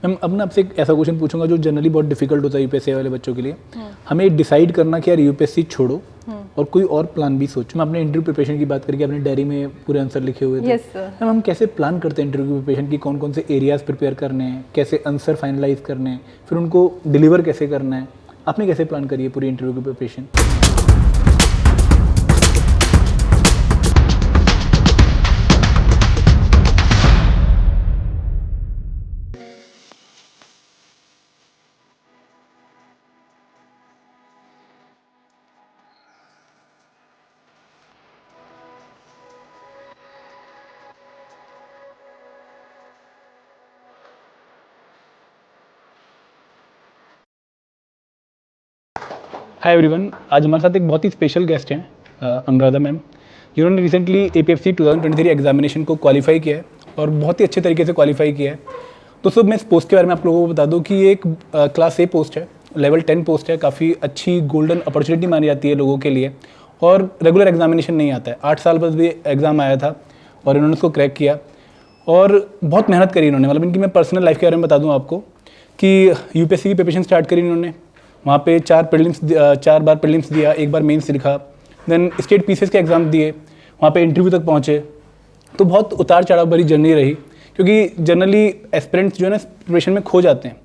Ma'am अब ना आपसे एक ऐसा क्वेश्चन पूछूंगा जो जनरली बहुत डिफिकल्ट होता है यूपीएससी वाले बच्चों के लिए। हमें डिसाइड करना कि यार यूपीएससी छोड़ो और कोई और प्लान भी सोचो। मैं अपने इंटरव्यू प्रिपरेशन की बात करके अपने डायरी में पूरे आंसर लिखे हुए थे। मैम हम कैसे प्लान करते हैं इंटरव्यू प्रिपरेशन की, कौन कौन से एरियाज प्रिपेयर करने हैं, कैसे आंसर फाइनलाइज करने हैं, फिर उनको डिलीवर कैसे करना है, आपने कैसे प्लान करी है पूरी इंटरव्यू की प्रिपरेशन? हाय एवरीवन, आज हमारे साथ एक बहुत ही स्पेशल गेस्ट हैं अनुराधा मैम, जिन्होंने रिसेंटली एपीएफसी 2023 एग्जामिनेशन को क्वालिफाई किया है और बहुत ही अच्छे तरीके से क्वालिफाई किया है। दोस्तों मैं इस पोस्ट के बारे में आप लोगों को बता दूं कि ये एक क्लास ए पोस्ट है, लेवल 10 पोस्ट है, काफ़ी अच्छी गोल्डन अपॉर्चुनिटी मानी जाती है लोगों के लिए और रेगुलर एग्जामिनेशन नहीं आता है। 8 साल बाद भी एग्ज़ाम आया था और इन्होंने उसको क्रैक किया और बहुत मेहनत करी इन्होंने। मतलब इनकी मैं पर्सनल लाइफ के बारे में बता दूँ आपको कि यूपीएससी की प्रिपरेशन स्टार्ट करी इन्होंने, वहाँ पे 4 बार प्रीलिम्स दिया, 1 बार मेंस लिखा, देन स्टेट पीसीएस के एग्ज़ाम दिए, वहाँ पे इंटरव्यू तक पहुँचे। तो बहुत उतार चढ़ाव भरी जर्नी रही, क्योंकि जनरली एस्पिरेंट्स जो है ना प्रिपरेशन में खो जाते हैं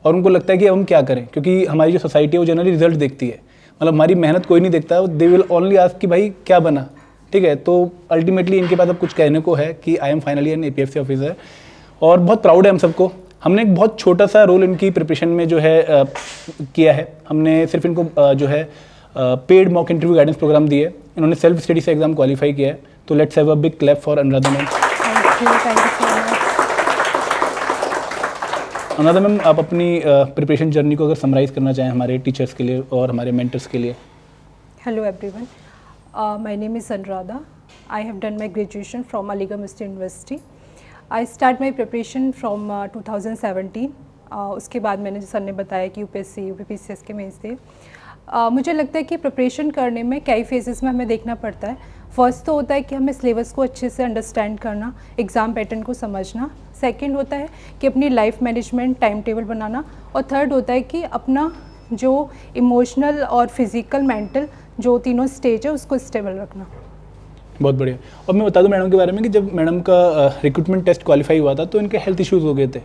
और उनको लगता है कि अब हम क्या करें, क्योंकि हमारी जो सोसाइटी है वो जनरली रिजल्ट देखती है। मतलब हमारी मेहनत कोई नहीं देखता, दे विल ओनली आस्क कि भाई क्या बना, ठीक है। तो अल्टीमेटली इनके पास अब कुछ कहने को है कि I am finally an APFC officer और बहुत प्राउड है हम सबको। हमने एक बहुत छोटा सा रोल इनकी प्रिपरेशन में जो है किया है। हमने सिर्फ इनको जो है paid mock interview guidance program दिए। इन्होंने सेल्फ स्टडी से एग्जाम क्वालिफाई किया है। तो let's have a big clap for Anuradha ma'am. Anuradha ma'am, आप अपनी प्रिपरेशन जर्नी को अगर समराइज करना चाहें हमारे टीचर्स के लिए और हमारे मेंटर्स के लिए। Hello everyone, my name is Anuradha. I have done my graduation from Aligarh Muslim university. I start my preparation from 2017। उसके बाद मैंने, जो सर ने बताया कि यूपीएससी यूपीपीसीएस के मेंस थे। मुझे लगता है कि प्रिपरेशन करने में कई फेजेस में हमें देखना पड़ता है। फर्स्ट तो होता है कि हमें सिलेबस को अच्छे से अंडरस्टैंड करना, एग्ज़ाम पैटर्न को समझना। सेकंड होता है कि अपनी लाइफ मैनेजमेंट, टाइम टेबल बनाना। और थर्ड होता है कि अपना जो इमोशनल और फिज़िकल, मेंटल जो तीनों स्टेज है उसको स्टेबल रखना। बहुत बढ़िया। और मैं बता दूं मैडम के बारे में कि जब मैडम का रिक्रूटमेंट टेस्ट क्वालिफाई हुआ था तो इनके हेल्थ इश्यूज़ हो गए थे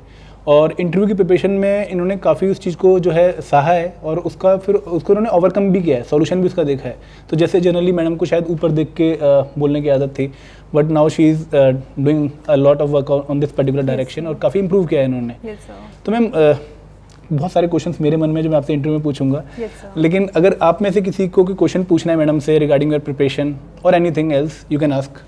और इंटरव्यू की प्रिपरेशन में इन्होंने काफ़ी उस चीज़ को जो है सहा है और उसका फिर उसको उन्होंने ओवरकम भी किया है, सॉल्यूशन भी उसका देखा है। तो जैसे जनरली मैडम को शायद ऊपर देख के बोलने की आदत थी, but now she is doing a lot of work on this particular direction और काफ़ी इंप्रूव किया है इन्होंने। तो मैम बहुत सारे क्वेश्चंस मेरे मन में जो मैं आपसे इंटरव्यू में पूछूंगा, लेकिन अगर आप में से किसी को कोई क्वेश्चन पूछना है मैडम से रिगार्डिंग योर प्रिपरेशन और anything else, you can ask.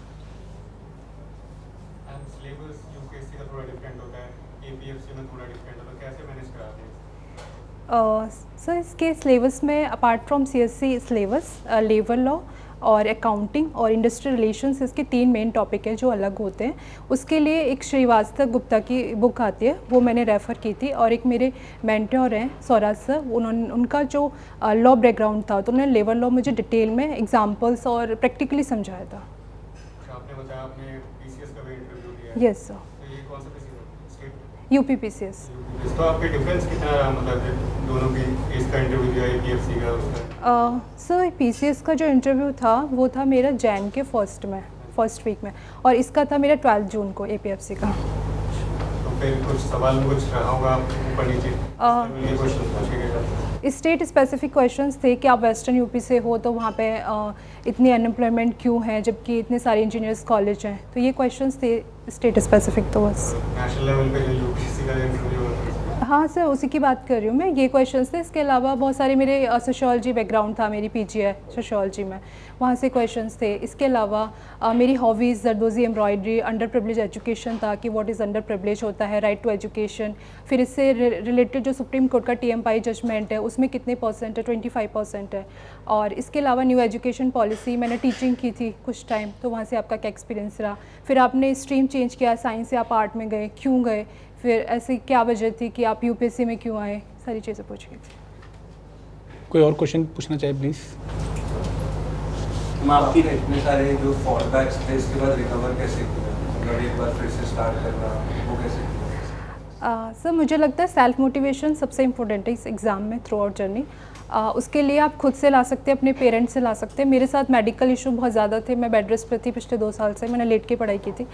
Sir इसके सिलेबस में apart from CSC syllabus, labour law और अकाउंटिंग और इंडस्ट्रियल रिलेशंस, इसके 3 मेन टॉपिक हैं जो अलग होते हैं। उसके लिए एक श्रीवास्तव गुप्ता की बुक आती है, वो मैंने रेफ़र की थी। और एक मेरे मेंटर हैं स्वराज सर, उन्होंने, उनका जो लॉ बैकग्राउंड था तो उन्होंने लेबर लॉ मुझे डिटेल में एग्जांपल्स और प्रैक्टिकली समझाया था। आपने बताया आपने पीसीएस का भी इंटरव्यू दिया है। Yes sir. तो ये कौन सा पीसीएस? State UPPCS. तो आपके डिफरेंस कितना रहा, मतलब दोनों की, इसका इंटरव्यू दिया एपीएफसी का उसका? सर पीसीएस का जो इंटरव्यू था वो था मेरा जैन के फर्स्ट वीक में और इसका था मेरा 12 जून को एपीएफसी का। तो फिर कुछ सवाल कुछ रहा होगा ऊपर नीचे, ये क्वेश्चन पूछे गए? स्टेट स्पेसिफिक क्वेश्चंस थे कि आप वेस्टर्न यूपी से हो तो वहाँ पे इतनी अनएम्प्लॉयमेंट क्यों है जबकि इतने सारे इंजीनियर्स कॉलेज हैं। तो ये क्वेश्चंस थे स्टेट स्पेसिफिक। तो बस नेशनल लेवल पे जो यूपीएससी का इंटरव्यू होता है, हाँ सर उसी की बात कर रही हूँ मैं। ये क्वेश्चंस थे, इसके अलावा बहुत सारे मेरे सोशियोलॉजी बैकग्राउंड था, मेरी पीजी है सोशियोलॉजी में, वहाँ से क्वेश्चंस थे। इसके अलावा मेरी हॉबीज़ जरदोज़ी, एम्ब्रॉयडरी, अंडर प्रिविलेज एजुकेशन था कि व्हाट इज़ अंडर प्रिविलेज होता है, राइट टू एजुकेशन। फिर इससे रिलेटेड जो सुप्रीम कोर्ट का टीएमपाई जजमेंट है उसमें कितने परसेंट है, 25% है। और इसके अलावा न्यू एजुकेशन पॉलिसी, मैंने टीचिंग की थी कुछ टाइम, तो वहाँ से आपका क्या एक्सपीरियंस रहा। फिर आपने स्ट्रीम चेंज किया, साइंस से आप आर्ट में गए, क्यों गए, फिर ऐसी क्या वजह थी कि आप यूपीएससी में क्यों आए, सारी चीज़ें पूछी थी। कोई और क्वेश्चन पूछना चाहे प्लीज़। आपकी इतने सारे जो फॉल बैक्स थे इसके बाद रिकवर कैसे किया, मतलब एक बार फिर से स्टार्ट करना, वो कैसे किया? सर मुझे लगता है सेल्फ मोटिवेशन सबसे इम्पोर्टेंट है इस एग्ज़ाम में थ्रू आउट जर्नी। उसके लिए आप खुद से ला सकते हैं, अपने पेरेंट्स से ला सकते हैं। मेरे साथ मेडिकल इशू बहुत ज़्यादा थे, मैं बेड रेस्ट पर थी पिछले 2 साल से, मैंने लेट के पढ़ाई की थी।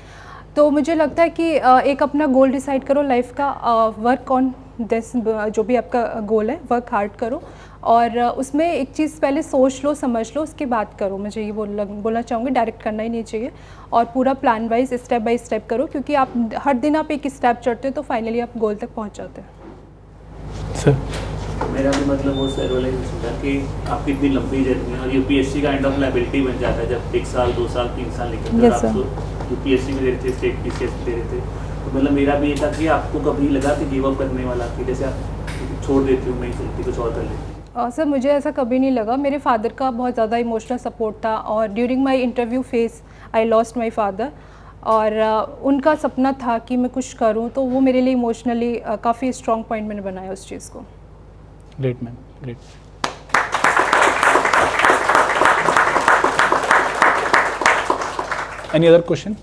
तो मुझे लगता है कि एक अपना गोल डिसाइड करो लाइफ का, वर्क ऑन दिस, जो भी आपका गोल है वर्क हार्ड करो, और उसमें एक चीज़ पहले सोच लो, समझ लो, उसके बाद करो। मुझे ये बोलना चाहूँगी, डायरेक्ट करना ही नहीं चाहिए, और पूरा plan wise step by step करो, क्योंकि आप हर दिन आप एक स्टेप चढ़ते हो तो फाइनली आप गोल तक पहुँच जाते हैं। सर मेरा भी मतलब वो रियलाइजेशन था कि आपकी इतनी लंबी जर्नी और यूपीएससी का एंड ऑफ लाइबिलिटी बन जाता है जब 1 साल 2 साल 3 साल निकलते Yes, हैं। आप यूपीएससी में दे रहे थे, स्टेट पीसीएस दे रहे थे, तो मतलब मेरा भी ये था कि आपको कभी लगा कि गिव अप करने वाला, कि जैसे आप छोड़ देती हूँ, नहीं चलती, कुछ और कर लेती? सर मुझे ऐसा कभी नहीं लगा। मेरे फादर का बहुत ज़्यादा इमोशनल सपोर्ट था, और during my interview phase I lost my father, और उनका सपना था कि मैं कुछ करूं, तो वो मेरे लिए इमोशनली काफ़ी स्ट्रॉन्ग पॉइंट मैंने बनाया उस चीज़ को। Great ma'am, great. Any other question?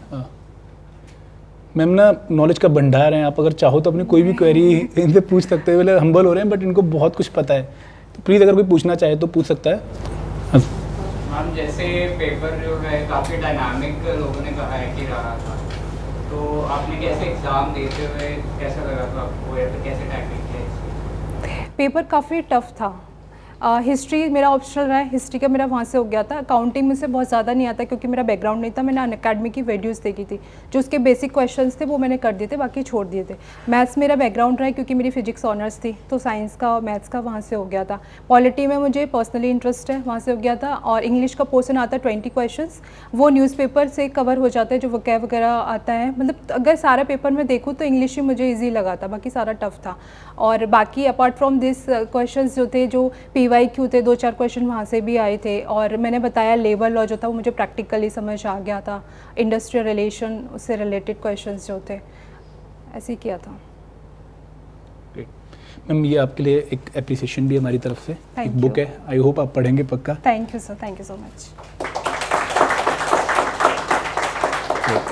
Ma'am ना नॉलेज का भंडार है, आप अगर चाहो तो अपनी कोई भी क्वेरी इनसे पूछ सकते हो। मतलब हम्बल हो रहे हैं बट इनको बहुत कुछ पता है, तो प्लीज़ अगर कोई पूछना चाहे तो पूछ सकता है। मैम जैसे पेपर जो है काफ़ी डायनामिक लोगों ने कहा है कि रहा था, तो आपने कैसे एग्ज़ाम देते हुए कैसा लगा था आपको, या फिर कैसे टैकल किया इसको? पेपर काफ़ी टफ था। हिस्ट्री मेरा ऑप्शनल रहा है, हिस्ट्री का मेरा वहाँ से हो गया था। अकाउंटिंग में से बहुत ज़्यादा नहीं आता क्योंकि मेरा बैकग्राउंड नहीं था। मैंने अनअकैडमी की वीडियोस देखी थी, जो उसके बेसिक क्वेश्चंस थे वो मैंने कर दिए थे, बाकी छोड़ दिए थे। मैथ्स मेरा बैकग्राउंड रहा है क्योंकि मेरी फिजिक्स ऑनर्स थी, तो साइंस का और मैथ्स का वहाँ से हो गया था। पॉलिटी में मुझे पर्सनली इंटरेस्ट है, वहाँ से हो गया था। और इंग्लिश का पोर्शन आता है 20 क्वेश्चन, वो न्यूज़पेपर से कवर हो जाता है, जो वोकैब वगैरह आता है। मतलब अगर सारा पेपर में देखूँ तो इंग्लिश ही मुझे ईजी लगा था, बाकी सारा टफ था। और बाकी अपार्ट फ्रॉम दिस क्वेश्चंस जो थे, जो PYQ थे, 2-4 क्वेश्चन वहाँ से भी आए थे। और मैंने बताया लेबर लॉ जो था वो मुझे प्रैक्टिकली समझ आ गया था। इंडस्ट्रियल रिलेशन, उससे रिलेटेड क्वेश्चंस जो थे, ऐसे ही किया था। मैम ये आपके लिए एक एप्रिसिएशन भी हमारी तरफ से, Thank एक बुक you. है, आई होप आप पढ़ेंगे पक्का। Thank you sir, thank you so much.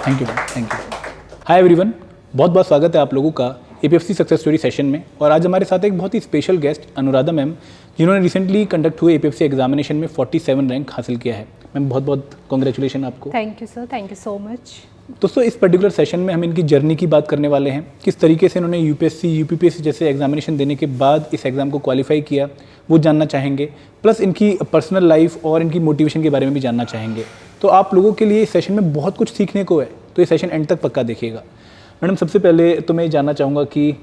Thank you ma'am, thank you. Hi everyone, बहुत बहुत स्वागत है आप लोगों का APFC सक्सेस स्टोरी सेशन में। और आज हमारे साथ एक बहुत ही स्पेशल गेस्ट अनुराधा मैम, जिन्होंने रिसेंटली कंडक्ट हुए APFC एग्जामिनेशन में 47 रैंक हासिल किया है। मैम बहुत बहुत कॉन्ग्रेचुलेशन आपको। Thank you sir, thank you so much. दोस्तों इस पर्टिकुलर सेशन में हम इनकी जर्नी की बात करने वाले हैं, किस तरीके से इन्होंने UPSC UPPSC जैसे एग्जामिनेशन देने के बाद इस एग्ज़ाम को क्वालिफाई किया, वो जानना चाहेंगे। प्लस इनकी पर्सनल लाइफ और इनकी मोटिवेशन के बारे में भी जानना चाहेंगे। तो आप लोगों के लिए इस सेशन में बहुत कुछ सीखने को है, तो ये सेशन एंड तक पक्का देखिएगा। मैडम सबसे पहले तो मैं जानना चाहूँगा कि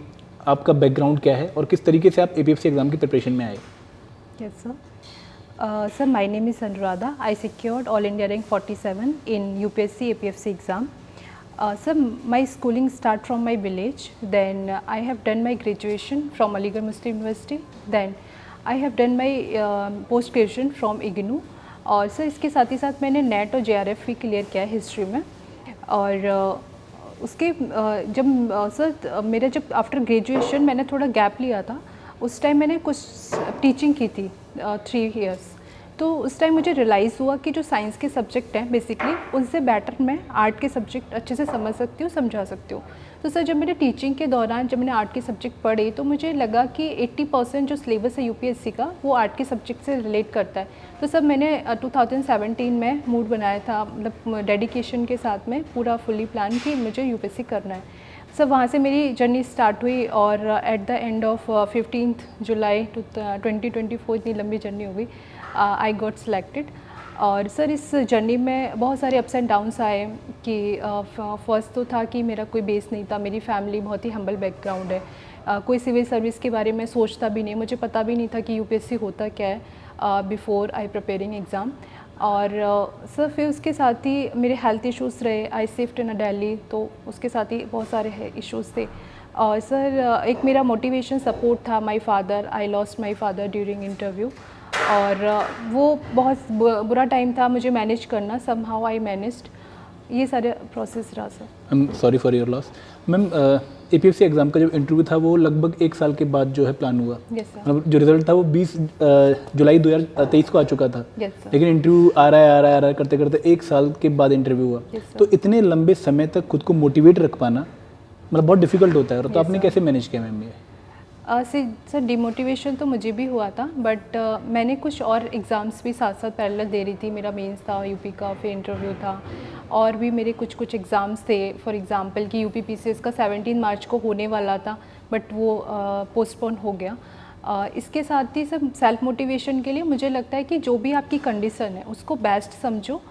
आपका बैकग्राउंड क्या है और किस तरीके से आप APFC एग्ज़ाम की प्रिपरेशन में आए। Yes, sir. Sir, my name is Anuradha. I secured All India rank 47 in UPSC APFC exam. Sir, my schooling start from my village. Then I have done my graduation from Aligarh Muslim University. Then I have done my post graduation from IGNOU. और sir इसके साथ ही साथ मैंने net और JRF भी clear किया है history में। और उसके जब सर मेरा जब आफ्टर ग्रेजुएशन मैंने थोड़ा गैप लिया था, उस टाइम मैंने कुछ टीचिंग की थी 3 इयर्स। तो उस टाइम मुझे रियलाइज़ हुआ कि जो साइंस के सब्जेक्ट हैं बेसिकली, उनसे बेटर मैं आर्ट के सब्जेक्ट अच्छे से समझ सकती हूँ, समझा सकती हूँ। तो सर जब मेरे टीचिंग के दौरान जब मैंने आर्ट के सब्जेक्ट पढ़े, तो मुझे लगा कि 80% जो सिलेबस है UPSC का, वो आर्ट के सब्जेक्ट से रिलेट करता है। तो सर मैंने 2017 में मूड बनाया था, मतलब डेडिकेशन के साथ में पूरा फुली प्लान कि मुझे UPSC करना है। सर वहाँ से मेरी जर्नी स्टार्ट हुई, और एट द एंड ऑफ 15 जुलाई 2024, इतनी लंबी जर्नी हो गई, आई गॉट सिलेक्टेड। और सर इस जर्नी में बहुत सारे अप्स एंड डाउन्स आए कि फर्स्ट तो था कि मेरा कोई बेस नहीं था, मेरी फैमिली बहुत ही हम्बल बैकग्राउंड है, कोई सिविल सर्विस के बारे में सोचता भी नहीं, मुझे पता भी नहीं था कि UPSC होता क्या है बिफोर आई प्रिपेयरिंग एग्ज़ाम। और सर फिर उसके साथ ही मेरे हेल्थ इश्यूज़ रहे, आई शिफ्ट इन दिल्ली, तो उसके साथ ही बहुत सारे इश्यूज़ थे। और सर एक मेरा मोटिवेशन सपोर्ट था my father, I lost my father during interview. और वो बहुत बुरा टाइम था मुझे मैनेज करना, समहाउ आई मैनेज्ड। ये सारे प्रोसेस रहा sir. I am sorry for your loss. Ma'am APFC exam का जो इंटरव्यू था वो लगभग 1 साल के बाद जो है प्लान हुआ। Yes sir. मतलब जो रिजल्ट था वो 20 जुलाई 2023 को आ चुका था। Yes sir. लेकिन इंटरव्यू आ रहा है करते करते 1 साल के बाद इंटरव्यू हुआ। Yes, sir. तो इतने लंबे समय तक खुद को मोटिवेट रख पाना मतलब बहुत डिफिकल्ट होता है, तो Yes, आपने sir. कैसे मैनेज किया मैम ये? सर डिमोटिवेशन तो मुझे भी हुआ था, बट मैंने कुछ और एग्ज़ाम्स भी साथ साथ पैरेलल दे रही थी। मेरा मेंस था यूपी का, फिर इंटरव्यू था, और भी मेरे कुछ एग्ज़ाम्स थे। फॉर एग्ज़ाम्पल कि यूपी पीसीएस का 17 मार्च को होने वाला था, बट वो पोस्टपोन हो गया। इसके साथ ही सब सेल्फ मोटिवेशन के लिए मुझे लगता है कि जो भी आपकी कंडीशन है उसको बेस्ट समझो,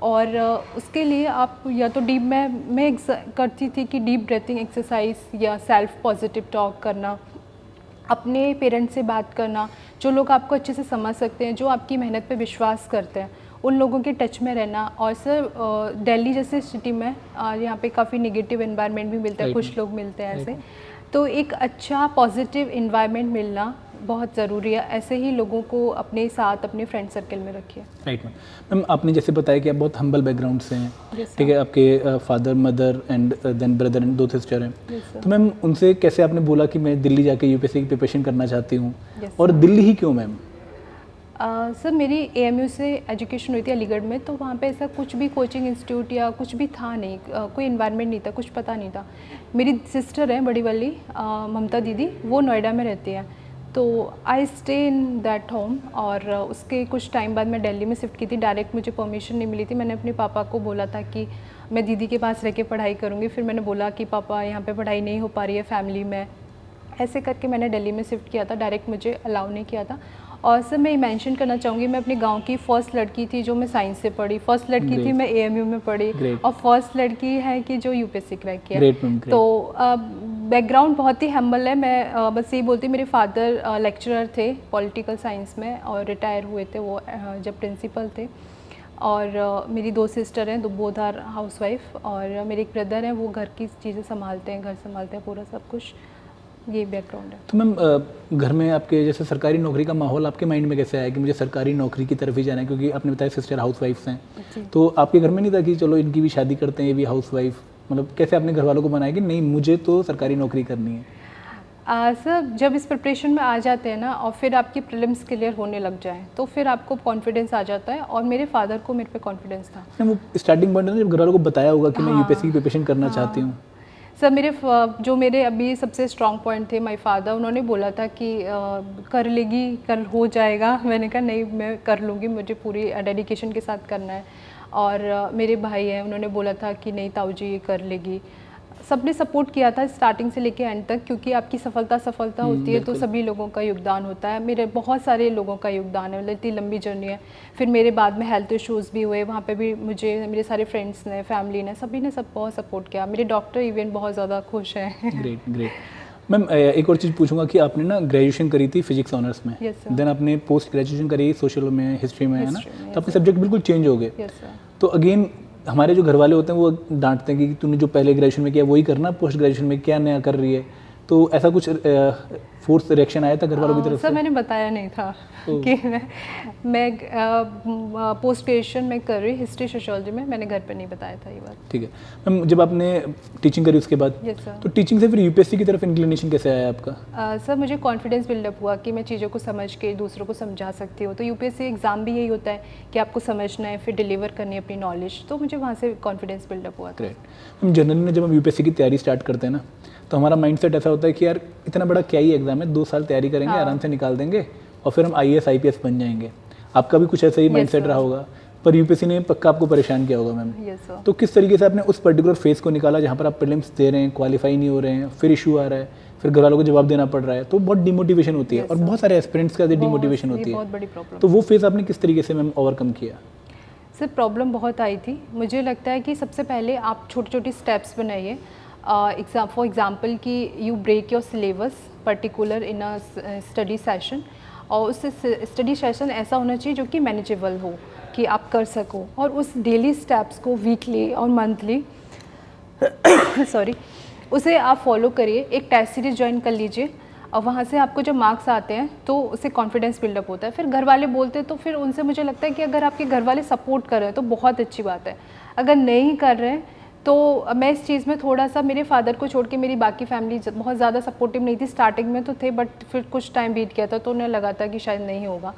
और उसके लिए आप या तो डीप मैं करती थी कि डीप ब्रीथिंग एक्सरसाइज या सेल्फ पॉजिटिव टॉक करना, अपने पेरेंट्स से बात करना, जो लोग आपको अच्छे से समझ सकते हैं, जो आपकी मेहनत पे विश्वास करते हैं, उन लोगों के टच में रहना। और सर दिल्ली जैसे सिटी में यहाँ पे काफ़ी नेगेटिव एनवायरनमेंट भी मिलता है, Right. कुछ लोग मिलते हैं ऐसे, तो एक अच्छा पॉजिटिव एनवायरनमेंट मिलना बहुत ज़रूरी है। ऐसे ही लोगों को अपने साथ अपने फ्रेंड सर्कल में रखिए। Right ma'am. मैम आपने जैसे बताया कि आप बहुत हम्बल बैकग्राउंड से हैं, Yes, sir. ठीक है, आपके father mother and then brother and 2 sister हैं, Yes, sir. तो मैम उनसे कैसे आपने बोला कि मैं दिल्ली जाके यूपीएससी की प्रिपरेशन करना चाहती हूँ, Yes, और दिल्ली ही क्यों मैम? सर मेरी एएमयू से एजुकेशन हुई थी अलीगढ़ में, तो वहाँ पे ऐसा कुछ भी कोचिंग इंस्टीट्यूट या कुछ भी था नहीं, कोई इन्वायरमेंट नहीं था, कुछ पता नहीं था। मेरी सिस्टर है बड़ी वाली ममता दीदी, वो नोएडा में रहती है, तो I stay in that home. और उसके कुछ टाइम बाद मैं दिल्ली में शिफ्ट की थी। डायरेक्ट मुझे परमिशन नहीं मिली थी। मैंने अपने पापा को बोला था कि मैं दीदी के पास रह के पढ़ाई करूँगी। फिर मैंने बोला कि पापा यहाँ पे पढ़ाई नहीं हो पा रही है फैमिली में, ऐसे करके मैंने दिल्ली में शिफ्ट किया था। डायरेक्ट मुझे अलाउ नहीं किया था। और सर मैं मेंशन करना चाहूँगी, मैं अपने गांव की फ़र्स्ट लड़की थी जो मैं साइंस से पढ़ी, फर्स्ट लड़की थी Great. मैं एएमयू में पढ़ी, Great. और फर्स्ट लड़की है कि जो यूपीएससी क्रैक किया। Great, ma'am, great. तो बैकग्राउंड बहुत ही हम्बल है। मैं बस यही बोलती, मेरे फादर लेक्चरर थे पॉलिटिकल साइंस में और रिटायर हुए थे वो जब प्रिंसिपल थे। और मेरी 2 सिस्टर हैं, 2 बोथ आर हाउसवाइफ, और मेरे एक ब्रदर हैं, वो घर की चीज़ें संभालते हैं, घर संभालते हैं पूरा सब कुछ। ये बैकग्राउंड है। तो मैम घर में आपके जैसे सरकारी नौकरी का माहौल आपके माइंड में कैसे आया कि मुझे सरकारी नौकरी की तरफ ही जाना है, क्योंकि आपने बताया सिस्टर हाउसवाइफ्स हैं, जी। तो आपके घर में नहीं था कि चलो इनकी भी शादी करते हैं, ये भी हाउसवाइफ, मतलब कैसे आपने घर वालों को बनाया कि नहीं मुझे तो सरकारी नौकरी करनी है? सर जब इस प्रिपरेशन में आ जाते हैं ना, और फिर आपकी प्रीलिम्स क्लियर होने लग जाए, तो फिर आपको कॉन्फिडेंस आ जाता है। और मेरे फादर को मेरे पे कॉन्फिडेंस था। मैम वो स्टार्टिंग पॉइंट है ना, जब घर वालों को बताया होगा कि मैं हाँ। यूपीएससी की प्रिपरेशन करना चाहती हूँ। सर जो मेरे अभी सबसे स्ट्रॉन्ग पॉइंट थे, माय फादर, उन्होंने बोला था कि कर लेगी, कल हो जाएगा। मैंने कहा नहीं, मैं कर लूँगी, मुझे पूरी डेडिकेशन के साथ करना है। और मेरे भाई हैं, उन्होंने बोला था कि नहीं ताऊ जी ये कर लेगी। सबने सपोर्ट किया था स्टार्टिंग से लेके एंड तक, क्योंकि आपकी सफलता होती है तो बिल्कुल। सभी लोगों का योगदान होता है। मेरे बहुत सारे लोगों का योगदान है, मतलब इतनी लंबी जर्नी है। फिर मेरे बाद में हेल्थ इश्यूज़ भी हुए, वहाँ पे भी मुझे मेरे सारे फ्रेंड्स ने, फैमिली ने, सभी ने सब बहुत सपोर्ट किया। मेरे डॉक्टर इवन बहुत ज़्यादा खुश हैं। Great great. मैम एक और चीज़ पूछूंगा कि आपने ना ग्रेजुएशन करी थी फिजिक्स ऑनर्स में, Yes, sir. देन आपने पोस्ट ग्रेजुएशन करी सोशल में, हिस्ट्री में, है ना, History में, तो आपके yes, सब्जेक्ट बिल्कुल चेंज हो गए। Yes sir. तो अगेन हमारे जो घर वाले होते हैं वो डांटते हैं कि तूने जो पहले ग्रेजुएशन में किया वही करना, पोस्ट ग्रेजुएशन में क्या नया कर रही है, तो ऐसा कुछ फोर्स रिएक्शन आया था घर वालों की तरफ सर से? मैंने बताया नहीं था कि मैं पोस्ट ग्रेजुएशन में कर रही हिस्ट्री सोशियोलॉजी में, मैंने घर पे नहीं बताया था ये बात। ठीक है मैम, जब आपने टीचिंग करी उसके बाद, यस सर। तो टीचिंग से फिर यूपीएससी की तरफ इंक्लिनेशन कैसे आया आपका? सर मुझे कॉन्फिडेंस बिल्डअप हुआ कि मैं चीज़ों को समझ के दूसरों को समझा सकती हूँ। तो यूपीएससी एग्ज़ाम भी यही होता है कि आपको समझना है, फिर डिलीवर करनी है अपनी नॉलेज। तो मुझे वहाँ से कॉन्फिडेंस बिल्डअप हुआ था। ग्रेट। हम जनरली में जब हम यूपीएससी की तैयारी स्टार्ट करते हैं ना, तो हमारा माइंडसेट ऐसा होता है कि यार इतना बड़ा क्या ही एग्जाम है, 2 साल तैयारी करेंगे, हाँ। आराम से निकाल देंगे और फिर हम आईएएस आईपीएस बन जाएंगे। आपका भी कुछ ऐसा ही माइंडसेट sir. रहा होगा, पर यूपीएससी ने पक्का आपको परेशान किया होगा मैम। Yes sir. तो किस तरीके से आपने उस पर्टिकुलर फेज को निकाला जहाँ पर आप प्रीलिम्स दे रहे हैं, क्वालिफाई नहीं हो रहे हैं, फिर इशू आ रहा है, फिर घर वालों को जवाब देना पड़ रहा है, तो बहुत डिमोटिवेशन होती है। Yes, और sir. बहुत सारे एस्पिरेंट्स का डिमोटिवेशन ये होती बहुत है। बड़ी प्रॉब्लम। तो वो फेज आपने किस तरीके से मैम ओवरकम किया? सर प्रॉब्लम बहुत आई थी। मुझे लगता है कि सबसे पहले आप छोटी छोटी स्टेप्स बनाइए। फॉर एग्जांपल कि you break your syllabus particular in a study session, और उस स्टडी सेशन ऐसा होना चाहिए जो कि मैनेजेबल हो, कि आप कर सको। और उस डेली स्टेप्स को वीकली और मंथली उसे आप फॉलो करिए। एक टेस्ट सीरीज ज्वाइन कर लीजिए, और वहाँ से आपको जब मार्क्स आते हैं तो उससे कॉन्फिडेंस बिल्डअप होता है। फिर घर वाले बोलते हैं तो फिर उनसे मुझे लगता है कि अगर आपके घर वाले सपोर्ट कर रहे हैं तो बहुत अच्छी बात है। अगर नहीं कर रहे हैं तो मैं इस चीज़ में थोड़ा सा, मेरे फादर को छोड़ के मेरी बाकी फैमिली बहुत ज़्यादा सपोर्टिव नहीं थी। स्टार्टिंग में तो थे, बट फिर कुछ टाइम बीत गया था तो उन्हें लगा था कि शायद नहीं होगा।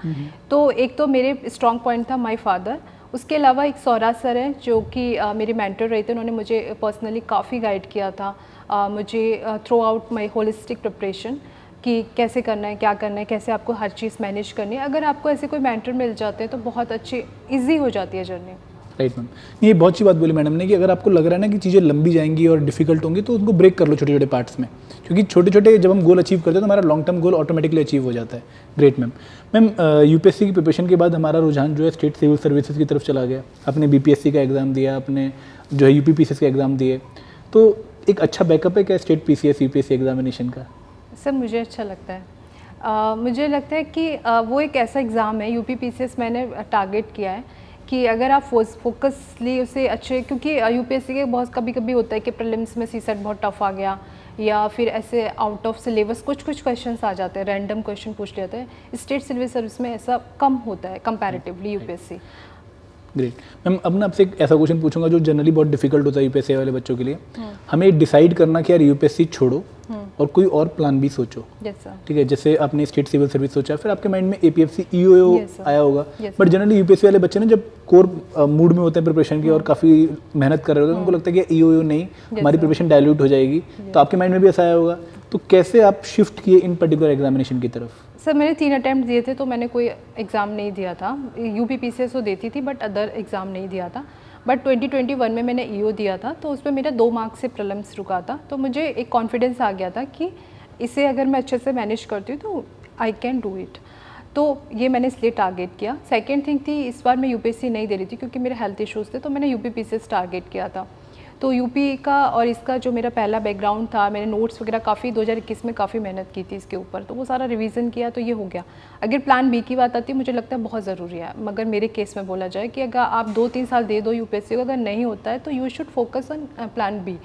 तो एक तो मेरे स्ट्रॉन्ग पॉइंट था माय फादर। उसके अलावा एक सौराज सर हैं जो कि मेरे मेंटर रहे थे। उन्होंने मुझे पर्सनली काफ़ी गाइड किया था। मुझे through out my holistic preparation कि कैसे करना है, क्या करना है, कैसे आपको हर चीज़ मैनेज करनी है। अगर आपको ऐसे कोई मेंटर मिल जाते हैं तो बहुत अच्छी ईजी हो जाती है जर्नी। राइट मैम, ये बहुत अच्छी बात बोली मैडम ने कि अगर आपको लग रहा है ना कि चीज़ें लंबी जाएंगी और डिफिकल्ट होंगी तो उनको ब्रेक कर लो छोटे छोटे पार्ट्स में, क्योंकि छोटे छोटे जब हम गोल अचीव करते हैं तो हमारा long term goal automatically achieve हो जाता है। Great ma'am. मैम यूपीएससी की प्रिपरेशन के बाद हमारा रुझान जो है स्टेट सिविल सर्विसेज की तरफ चला गया। आपने बीपीएससी का एग्ज़ाम दिया, आपने जो है यूपीपीसीएस का एग्ज़ाम दिए, तो एक अच्छा बैकअप है क्या स्टेट पीसीएस यूपीएससी एग्जामिनेशन का? सर मुझे अच्छा लगता है। मुझे लगता है कि वो एक ऐसा एग्ज़ाम है, यूपीपीसीएस मैंने टारगेट किया है कि अगर आप फोकसली उसे अच्छे, क्योंकि यूपीएससी के बहुत कभी कभी होता है कि प्रीलिम्स में सीसेट बहुत टफ आ गया या फिर ऐसे आउट ऑफ सिलेबस कुछ क्वेश्चंस आ जाते हैं, रैंडम क्वेश्चन पूछ लेते हैं। स्टेट सिविल सर्विस में ऐसा कम होता है कंपैरेटिवली यूपीएससी। ग्रेट मैम, अब ना आपसे एक ऐसा क्वेश्चन पूछूंगा जो जनरली बहुत डिफिकल्ट होता है यूपीएससी वाले बच्चों के लिए। हमें डिसाइड करना कि यार यूपीएससी छोड़ो और कोई और प्लान भी सोचो। Yes sir. ठीक है, जैसे आपने स्टेट सिविल सर्विस सोचा, फिर आपके माइंड में एपीएफसी ईओ Yes, sir. आया होगा, Yes, बट जनरली यूपीएससी वाले बच्चे ना जब कोर मूड में होते हैं प्रिपरेशन की और काफ़ी मेहनत कर रहे होते हैं, उनको लगता है कि ईओ नहीं, हमारी sir. प्रिपरेशन डायल्यूट हो जाएगी। तो आपके माइंड में भी ऐसा आया होगा, तो कैसे आप शिफ्ट किए इन पर्टिकुलर एग्जामिनेशन की तरफ? सर मैंने 3 अटैम्प्ट दिए थे तो मैंने कोई एग्ज़ाम नहीं दिया था। यूपीपीसीएस तो देती थी बट अदर एग्ज़ाम नहीं दिया था। बट 2021 में मैंने ईओ दिया था तो उसमें मेरा 2 मार्क्स से प्रीलिम्स रुका था। तो मुझे एक कॉन्फिडेंस आ गया था कि इसे अगर मैं अच्छे से मैनेज करती हूँ तो आई कैन डू इट। तो ये मैंने इसलिए टारगेट किया। सेकेंड थिंग थी, इस बार मैं यूपीएससी नहीं दे रही थी क्योंकि मेरे हेल्थ इश्यूज़ थे, तो मैंने यूपीपीसीएस टारगेट किया था। तो यूपी का और इसका जो मेरा पहला बैकग्राउंड था, मैंने नोट्स वगैरह काफ़ी 2021 में काफ़ी मेहनत की थी इसके ऊपर, तो वो सारा रिवीजन किया तो ये हो गया। अगर प्लान बी की बात आती है, मुझे लगता है बहुत ज़रूरी है, मगर मेरे केस में बोला जाए कि अगर आप 2-3 साल दे दो यूपीएससी को, अगर नहीं होता है तो you should focus on plan B,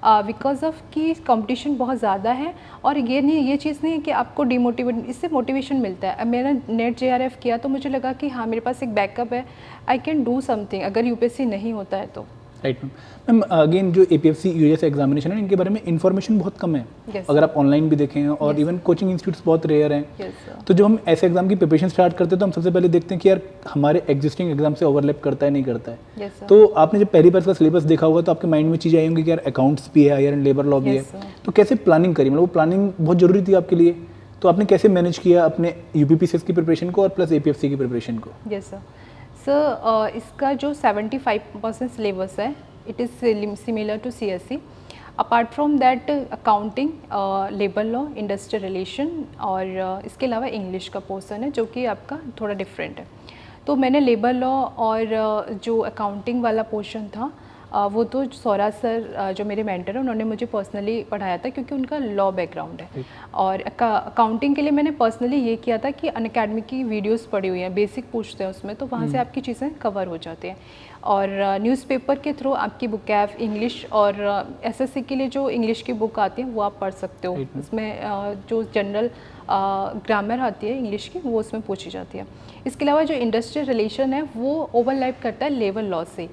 because of कि कंपटीशन बहुत ज़्यादा है। और ये चीज़ नहीं है कि आपको डिमोटिवेट, इससे मोटिवेशन मिलता है। मैंने नेट जेआरएफ किया तो मुझे लगा कि हाँ मेरे पास एक बैकअप है, आई कैन डू समथिंग अगर यूपीएससी नहीं होता है तो। Right ma'am. अगेन जो एपीएफसी यूएस एग्जामिनेशन है, इनके बारे में इन्फॉर्मेशन बहुत कम है। Yes, अगर आप ऑनलाइन भी देखें और इवन कोचिंग इंस्टीट्यूट्स बहुत रेयर हैं। Yes, sir. तो जब हम ऐसे एग्जाम की प्रिपरेशन स्टार्ट करते हैं तो हम सबसे पहले देखते हैं कि यार हमारे एग्जिस्टिंग एग्जाम से ओवरलैप करता है नहीं करता है। Yes, sir. तो आपने जब पहली बार इसका सिलेबस देखा होगा तो आपके माइंड में चीज़ें आई होंगी कि यार अकाउंट्स भी है, हायर एंड लेबर लॉ भी Yes, है, sir. तो कैसे प्लानिंग करी? मतलब वो प्लानिंग बहुत जरूरी थी आपके लिए, तो आपने कैसे मैनेज किया अपने यूपीपीसीएस की प्रिपरेशन को और प्लस एपीएफसी की प्रिपरेशन को? Yes sir. सर इसका जो 75% सिलेबस है, it is similar to CSC. Apart from that accounting, labour law, industrial relation और इसके अलावा इंग्लिश का पोर्सन है जो कि आपका थोड़ा डिफरेंट है। तो मैंने लेबर लॉ और जो अकाउंटिंग वाला पोर्शन था वो तो सौराज सर जो मेरे मेंटर हैं उन्होंने मुझे पर्सनली पढ़ाया था क्योंकि उनका लॉ बैकग्राउंड है। और अकाउंटिंग के लिए मैंने पर्सनली ये किया था कि अनअकैडमी की वीडियोस पड़ी हुई हैं, बेसिक पूछते हैं उसमें, तो वहाँ से आपकी चीज़ें कवर हो जाती हैं। और न्यूज़पेपर के थ्रू आपकी बुकैफ इंग्लिश और एसएससी के लिए जो इंग्लिश की बुक आती है वो आप पढ़ सकते हो। उसमें जो जनरल ग्रामर आती है इंग्लिश की वो उसमें पूछी जाती है। इसके अलावा जो इंडस्ट्रियल रिलेशन है वो ओवरलैप करता है लेबर लॉ से,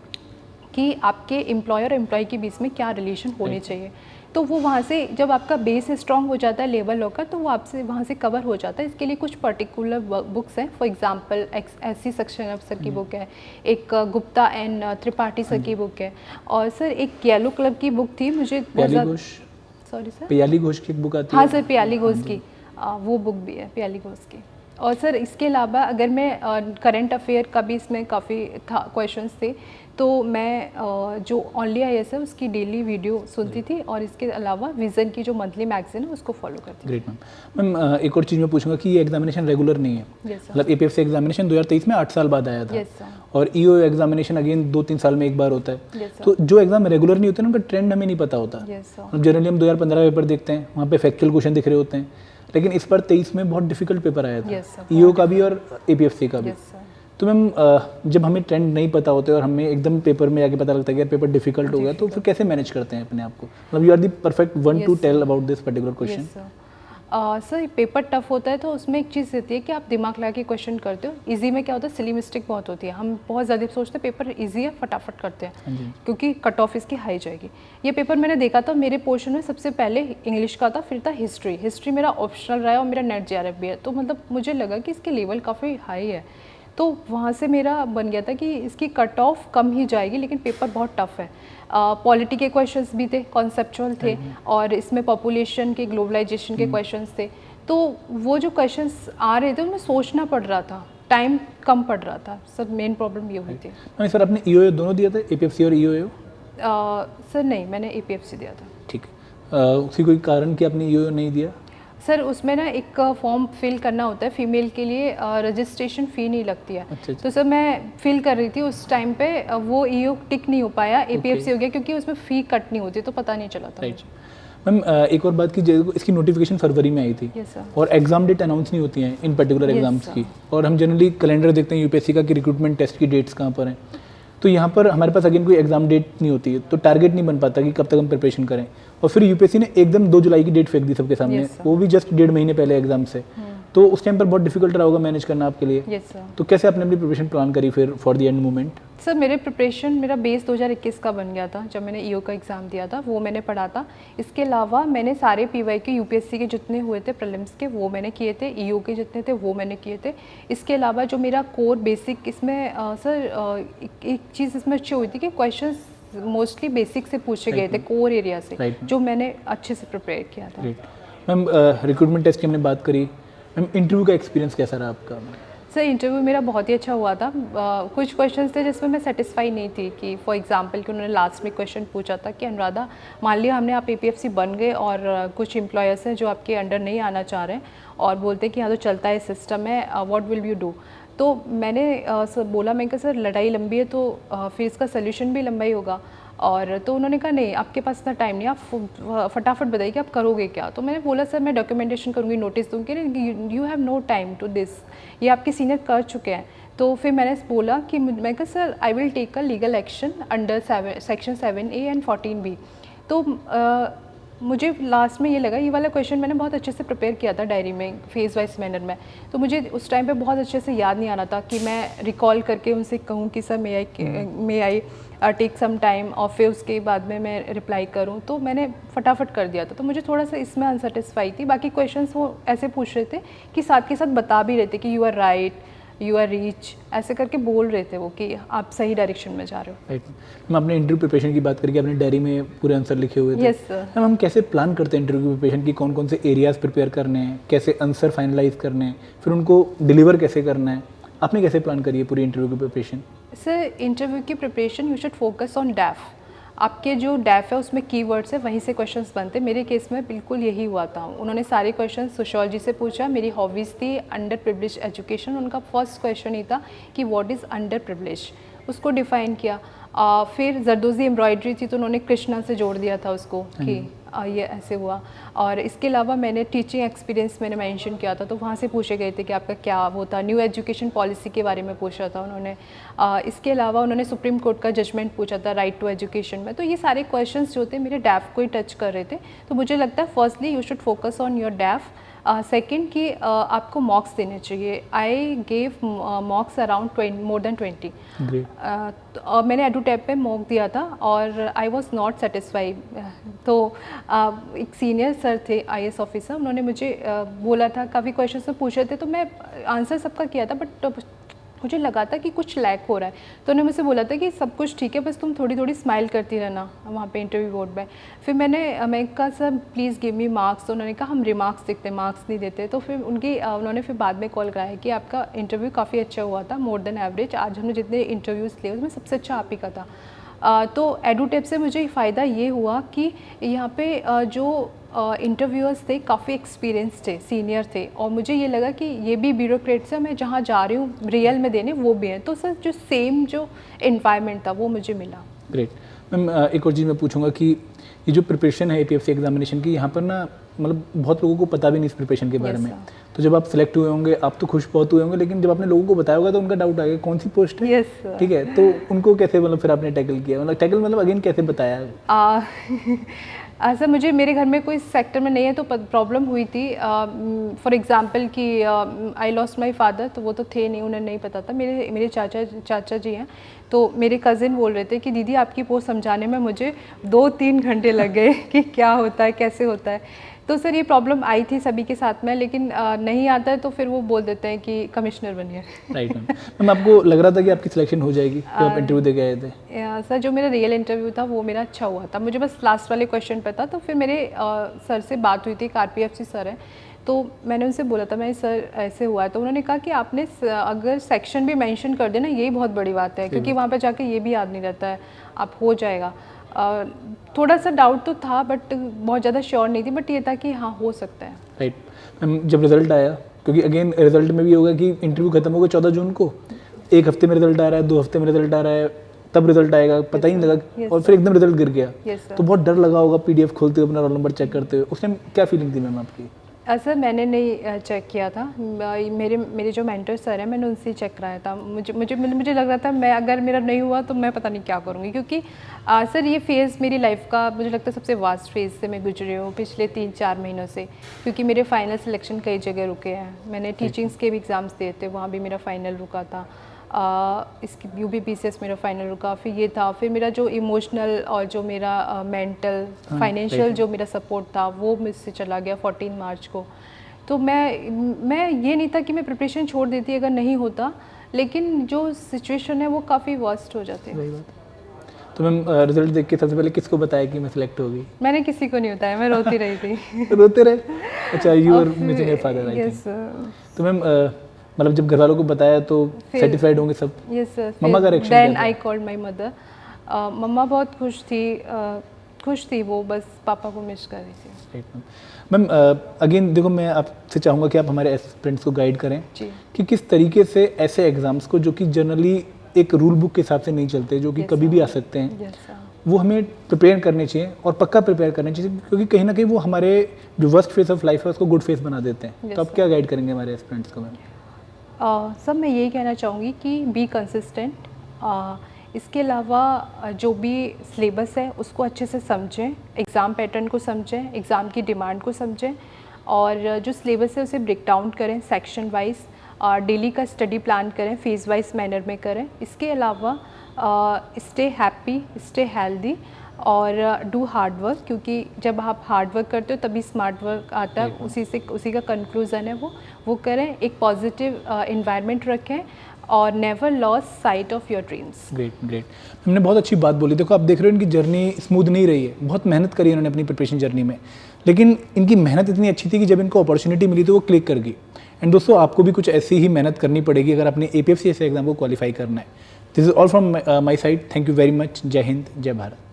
कि आपके एम्प्लॉयर और एम्प्लॉय के बीच में क्या रिलेशन होने चाहिए। तो वो वहाँ से जब आपका बेस स्ट्रॉन्ग हो जाता है लेबर लॉ का, तो वो आपसे वहाँ से कवर हो जाता है। इसके लिए कुछ पर्टिकुलर बुक्स हैं, फॉर एग्जांपल एससी सेक्शन अफसर की बुक है, एक गुप्ता एंड त्रिपाठी सर की बुक है, और सर एक येलो क्लब की बुक थी, मुझे सॉरी सर पियाली घोष की एक बुक आती है। हाँ सर, पियाली घोष की वो बुक भी है, पियाली घोष की। और सर इसके अलावा अगर मैं करंट अफेयर का भी इसमें काफ़ी क्वेश्चंस थे, तो मैं जो ओनली आईएएस है उसकी डेली वीडियो सुनती थी, और इसके अलावा विज़न की जो मंथली मैगजीन है उसको फॉलो करती थी। Great ma'am. एक और चीज़ मैं पूछूंगा कि ये एग्जामिनेशन रेगुलर नहीं है। Yes, sir. मतलब एपीएफसी एग्जामिनेशन 2023 में 8 साल बाद आया था। Yes, sir. और ईओ एग्जामिनेशन अगेन 2-3 साल में एक बार होता है। Yes, sir. तो जो एग्जाम रेगुलर नहीं होते ना, उनका ट्रेंड हमें नहीं पता होता। Yes, sir. मतलब जनरली हम 2015 पेपर देखते हैं, वहाँ पे फैक्चुअल क्वेश्चन दिख रहे होते हैं, लेकिन इस बार 23 में बहुत डिफिकल्ट पेपर आया था। Yes, sir. ईओ का भी और एपीएफसी का भी। Yes, sir. तो मैम जब हमें ट्रेंड नहीं पता होते और हमें एकदम पेपर में आके पता लगता है कि यार पेपर डिफिकल्ट हो गया, तो फिर कैसे मैनेज करते हैं अपने आप को? मतलब you are the perfect one to tell about this particular question. Sir paper tough होता है तो उसमें एक चीज़ रहती है कि आप दिमाग लगा के क्वेश्चन करते हो। इजी में क्या होता है, सिली मिस्टेक बहुत होती है, हम बहुत ज़्यादा सोचते हैं पेपर इजी है फटाफट करते हैं क्योंकि कट ऑफ इसकी हाई जाएगी। ये पेपर मैंने देखा था, मेरे पोर्शन में सबसे पहले इंग्लिश का था, फिर था हिस्ट्री मेरा ऑप्शनल रहा है और मेरा नेट जेआरएफ भी है, तो मतलब मुझे लगा कि इसके लेवल काफ़ी हाई है। तो वहाँ से मेरा बन गया था कि इसकी कट ऑफ कम ही जाएगी, लेकिन पेपर बहुत टफ है। पॉलिटी के क्वेश्चंस भी थे, कॉन्सेप्चुअल थे, और इसमें पॉपुलेशन के, ग्लोबलाइजेशन के क्वेश्चंस थे। तो वो जो क्वेश्चंस आ रहे थे उनमें सोचना पड़ रहा था, टाइम कम पड़ रहा था। सर मेन प्रॉब्लम ये हुई थी। सर आपने EOA दोनों दिया था, APFC और EOA? सर नहीं, मैंने APFC दिया था। ठीक है, उसी कोई कारण कि आपने EOA नहीं दिया? सर उसमें ना एक फॉर्म फिल करना होता है फीमेल के लिए, रजिस्ट्रेशन फ़ी नहीं लगती है। अच्छा। तो सर मैं फिल कर रही थी उस टाइम पे, वो EO टिक नहीं हो पाया, APFC हो गया, क्योंकि उसमें फ़ी कट नहीं होती, तो पता नहीं चला था। राइट मैम, एक और बात की, इसकी नोटिफिकेशन फरवरी में आई थी। Yes sir. और एग्जाम डेट अनाउंस नहीं होती हैं इन पर्टिकुलर Yes, एग्जाम्स sir. की, और हम जनरली कैलेंडर देखते हैं UPSC का कि रिक्रूटमेंट टेस्ट की डेट्स कहाँ पर हैं। तो यहाँ पर हमारे पास अगेन कोई एग्जाम डेट नहीं होती है, तो टारगेट नहीं बन पाता कि कब तक हम प्रिपरेशन करें। और फिर UPSC ने एकदम 2 जुलाई की डेट फेंक दी सबके सामने, Yes, sir. वो भी जस्ट 1.5 महीने पहले एग्जाम से। तो उस टाइम पर बहुत डिफिकल्ट रहा होगा मैनेज करना आपके लिए। Yes sir. तो कैसे आपने अपनी प्रिपरेशन प्लान करी फिर for the end moment? Sir मेरा बेस 2021 का बन गया था, जब मैंने EO का एग्ज़ाम दिया था, वो मैंने पढ़ा था। इसके अलावा मैंने सारे PYQ UPSC के जितने हुए थे प्रीलिम्स के, वो मैंने किए थे, EO के जितने थे वो मैंने किए थे। इसके अलावा जो मेरा कोर बेसिक इसमें एक चीज़ इसमें अच्छी हुई थी कि क्वेश्चंस मोस्टली बेसिक से पूछे गए थे, कोर एरिया से, Right. जो मैंने अच्छे से प्रिपेयर किया था। मैम रिक्रूटमेंट टेस्ट की हमने बात करी, मैम इंटरव्यू का एक्सपीरियंस कैसा रहा आपका? सर इंटरव्यू मेरा बहुत ही अच्छा हुआ था। कुछ क्वेश्चंस थे जिसमें मैं सेटिस्फाई नहीं थी, कि फॉर एग्जांपल कि उन्होंने लास्ट में क्वेश्चन पूछा था कि अनुराधा, मान लिया हमने आप APFC बन गए और कुछ एम्प्लॉयर्स हैं जो आपके अंडर नहीं आना चाह रहे हैं और बोलते हैं कि हाँ तो चलता है सिस्टम है, व्हाट विल यू डू? तो मैंने सर बोला, मैं कहा सर लड़ाई लंबी है तो फिर इसका सोल्यूशन भी लंबा ही होगा। और तो उन्होंने कहा नहीं, आपके पास इतना टाइम नहीं, आप फटाफट बताइए कि आप करोगे क्या। तो मैंने बोला सर मैं डॉक्यूमेंटेशन करूँगी, नोटिस दूँगी, you have no time to this, ये आपके सीनियर कर चुके हैं। तो फिर मैंने बोला कि मैं कहा sir I will take a legal action under section 7A and 14B। तो मुझे लास्ट में ये लगा, ये वाला क्वेश्चन मैंने बहुत अच्छे से प्रिपेयर किया था डायरी में, फेज वाइज मैनर में, तो मुझे उस टाइम पे बहुत अच्छे से याद नहीं आ रहा था कि मैं रिकॉल करके उनसे कहूँ कि sir may I take some time, और फिर उसके बाद में मैं रिप्लाई करूँ। तो मैंने फटाफट कर दिया था, तो मुझे थोड़ा सा इसमें अनसेटिस्फाई थी। बाकी क्वेश्चंस वो ऐसे पूछ रहे थे कि साथ के साथ बता भी रहे थे कि you are right, you are rich, ऐसे करके बोल रहे थे वो कि आप सही डायरेक्शन में जा रहे हो। राइट मैम, आपने इंटरव्यू प्रिपरेशन की बात करके आपने डायरी में पूरे आंसर लिखे हुए थे। Yes sir. मैम हम कैसे प्लान करते हैं इंटरव्यू प्रिपरेशन की, कौन कौन से एरियाज प्रिपेयर करने हैं, कैसे आंसर फाइनलाइज करने हैं, फिर उनको डिलीवर कैसे करना है, आपने कैसे प्लान करी है पूरी इंटरव्यू की प्रिपरेशन? सर इंटरव्यू की preparation you should focus on डैफ। आपके जो डैफ है उसमें कीवर्ड्स है, वहीं से क्वेश्चंस बनते। मेरे केस में बिल्कुल यही हुआ था। उन्होंने सारे क्वेश्चन सोशियोलॉजी से पूछा, मेरी हॉबीज़ थी अंडर प्रिविलेज एजुकेशन, उनका फर्स्ट क्वेश्चन ही था कि व्हाट इज़ अंडर प्रिविलेज, उसको डिफ़ाइन किया। फिर जरदोज़ी एम्ब्रॉयडरी थी तो उन्होंने कृष्णा से जोड़ दिया था उसको कि ये ऐसे हुआ। और इसके अलावा मैंने टीचिंग एक्सपीरियंस मैंने मेंशन किया था, तो वहाँ से पूछे गए थे कि आपका क्या वो था। न्यू एजुकेशन पॉलिसी के बारे में पूछा था उन्होंने। इसके अलावा उन्होंने सुप्रीम कोर्ट का जजमेंट पूछा था राइट टू एजुकेशन में। तो ये सारे क्वेश्चंस जो थे मेरे डैफ को ही टच कर रहे थे। तो मुझे लगता है firstly you should focus on your डैफ। Second कि आपको मॉक्स देने चाहिए। I gave मॉक्स around more than 20। और मैंने एडुटैप पे मॉक दिया था और आई वॉज नॉट सेटिस्फाइड। तो एक सीनियर सर थे IAS ऑफिसर, उन्होंने मुझे बोला था, काफ़ी क्वेश्चंस में पूछे थे तो मैं आंसर सबका किया था, बट मुझे लगा था कि कुछ लैक हो रहा है। तो उन्होंने मुझसे बोला था कि सब कुछ ठीक है, बस तुम थोड़ी थोड़ी स्माइल करती रहना वहाँ पे इंटरव्यू बोर्ड में। फिर मैं कहा sir please give me marks. तो उन्होंने कहा हम रिमार्क्स देखते हैं, मार्क्स नहीं देते। तो फिर उन्होंने फिर बाद में कॉल कराया कि आपका इंटरव्यू काफ़ी अच्छा हुआ था, मोर देन एवरेज। आज हमने जितने इंटरव्यूज़ लिए उसमें सबसे अच्छा आप ही का था। तो एडुटेप से मुझे फ़ायदा ये हुआ कि यहाँ पे जो इंटरव्यूअर्स थे काफ़ी एक्सपीरियंस थे, सीनियर थे, और मुझे ये लगा कि ये भी ब्यूरोक्रेट्स है, मैं जहाँ जा रही हूँ रियल में देने वो भी हैं। तो सर जो सेम जो इन्वायरमेंट था वो मुझे मिला। ग्रेट मैम, एक और चीज़ मैं पूछूंगा कि ये जो प्रिपरेशन है APFC एग्जामिनेशन की, यहाँ पर ना मतलब बहुत लोगों को पता भी नहीं इस प्रिपरेशन के बारे में। तो जब आप सिलेक्ट हुए होंगे आप तो खुश बहुत हुए होंगे, लेकिन जब आपने लोगों को बताया होगा तो उनका डाउट आ गया कौन सी पोस्ट है। यस ठीक है, तो उनको कैसे मतलब फिर आपने टैकल किया, मतलब अगेन कैसे बताया? सर मुझे मेरे घर में कोई सेक्टर में नहीं है तो प्रॉब्लम हुई थी। फॉर एग्जांपल कि आई लॉस्ट माय फादर, तो वो तो थे नहीं, उन्हें नहीं पता था। मेरे चाचा जी हैं, तो मेरे कज़िन बोल रहे थे कि दीदी आपकी पोस्ट समझाने में मुझे 2-3 घंटे लग गए कि क्या होता है कैसे होता है। तो तो सर ये प्रॉब्लम आई थी सभी के साथ में, लेकिन नहीं आता है तो फिर वो बोल देते हैं कि कमिश्नर बनिए। Right ma'am. मैम आपको लग रहा था कि आपकी सिलेक्शन हो जाएगी जब आप इंटरव्यू दे के आए थे? सर जो मेरा रियल इंटरव्यू था वो मेरा अच्छा हुआ था, मुझे बस लास्ट वाले क्वेश्चन पे था। तो फिर मेरे सर से बात हुई थी, एक RPFC सर है, तो मैंने उनसे बोला था मैं सर ऐसे हुआ है, तो उन्होंने कहा कि आपने अगर सेक्शन भी मेंशन कर देना यही बहुत बड़ी बात है, क्योंकि वहाँ पे जाके ये भी याद नहीं रहता है, आप हो जाएगा। थोड़ा सा डाउट तो था बट बहुत ज़्यादा श्योर नहीं थी, बट ये था कि हाँ हो सकता है। राइट मैम, जब रिजल्ट आया, क्योंकि अगेन रिजल्ट में भी होगा कि इंटरव्यू खत्म होगा 14 जून को, 1 हफ्ते में रिजल्ट आ रहा है, 2 हफ्ते में रिजल्ट आ रहा है, तब रिजल्ट आएगा पता ही नहीं लगा, और फिर एकदम रिजल्ट गिर गया। तो बहुत डर लगा होगा PDF खोलते हुए, अपना रोल नंबर चेक करते हुए, उस टाइम क्या फीलिंग थी मैम आपकी? सर मैंने नहीं चेक किया था, मेरे जो मेंटर सर हैं मैंने उनसे चेक कराया था। मुझे लग रहा था मैं अगर मेरा नहीं हुआ तो मैं पता नहीं क्या करूँगी, क्योंकि सर ये फेज़ मेरी लाइफ का मुझे लगता है सबसे वास्ट फेज़ से मैं गुजरी हूँ पिछले 3-4 महीनों से, क्योंकि मेरे फाइनल सिलेक्शन कई जगह रुके हैं। मैंने टीचिंग्स के भी एग्ज़ाम्स दिए थे, वहाँ भी मेरा फाइनल रुका था। इसकी UPPCS मेरा फाइनल रुका, फिर ये था, फिर मेरा जो इमोशनल और जो मेरा मेंटल फाइनेंशियल जो मेरा सपोर्ट था वो मुझसे चला गया 14 मार्च को। तो मैं ये नहीं था कि मैं प्रिपरेशन छोड़ देती अगर नहीं होता, लेकिन जो सिचुएशन है वो काफ़ी वर्स्ट हो जाती है। तो मैम रिजल्ट देख के सबसे पहले किसको बताया कि मैं सिलेक्ट हो गई? मैंने किसी को नहीं बताया, मैं रोती रही थी। रोते रहे? अच्छा, you are missing your father I think. तो मैम मतलब जब घर वालों को बताया तो सेटिस्फाइड होंगे सब? Yes sir. मम्मा का reaction then I called my mother. मम्मा बहुत खुश थी वो, बस पापा को मिस कर रही थी। Right ma'am. अगेन देखो, मैं आपसे चाहूँगा कि आप हमारे एस्पिरेंट्स को गाइड करें जी कि किस तरीके से ऐसे एग्जाम्स को, जो कि जनरली एक रूल बुक के हिसाब से नहीं चलते, जो कि कभी भी आ सकते हैं, यस सर, वो हमें प्रिपेयर करने चाहिए और पक्का प्रिपेयर करने चाहिए, क्योंकि कहीं ना कहीं वो हमारे जो वर्स्ट फेस ऑफ लाइफ है उसको गुड फेस बना देते हैं। तो आप क्या गाइड करेंगे हमारे एस्पिरेंट्स को मैम? सब मैं यही कहना चाहूँगी कि बी कंसिस्टेंट। इसके अलावा जो भी सिलेबस है उसको अच्छे से समझें, एग्ज़ाम पैटर्न को समझें, एग्ज़ाम की डिमांड को समझें, और जो सिलेबस है उसे ब्रेक डाउन करें सेक्शन वाइज, डेली का स्टडी प्लान करें, फेज़ वाइज मैनर में करें। इसके अलावा स्टे हैप्पी, स्टे हेल्दी और डू हार्ड वर्क, क्योंकि जब आप हार्ड वर्क करते हो तभी स्मार्ट वर्क आता है। उसी का कंक्लूज़न है वो करें। एक पॉजिटिव एनवायरनमेंट रखें और never loss site of your dreams. Great. हमने बहुत अच्छी बात बोली। देखो, आप देख रहे हो इनकी जर्नी स्मूथ नहीं रही है, बहुत मेहनत करी इन्होंने अपनी प्रिपरेशन जर्नी में, लेकिन इनकी मेहनत इतनी अच्छी थी कि जब इनको अपॉर्चुनिटी मिली तो वो क्लिक कर गई। एंड दोस्तों, आपको भी कुछ ऐसी ही मेहनत करनी पड़ेगी अगर आपने APFC ऐसे एग्जाम को क्वालिफाई करना है। This is all from my side. Thank you very much. जय हिंद, जय भारत।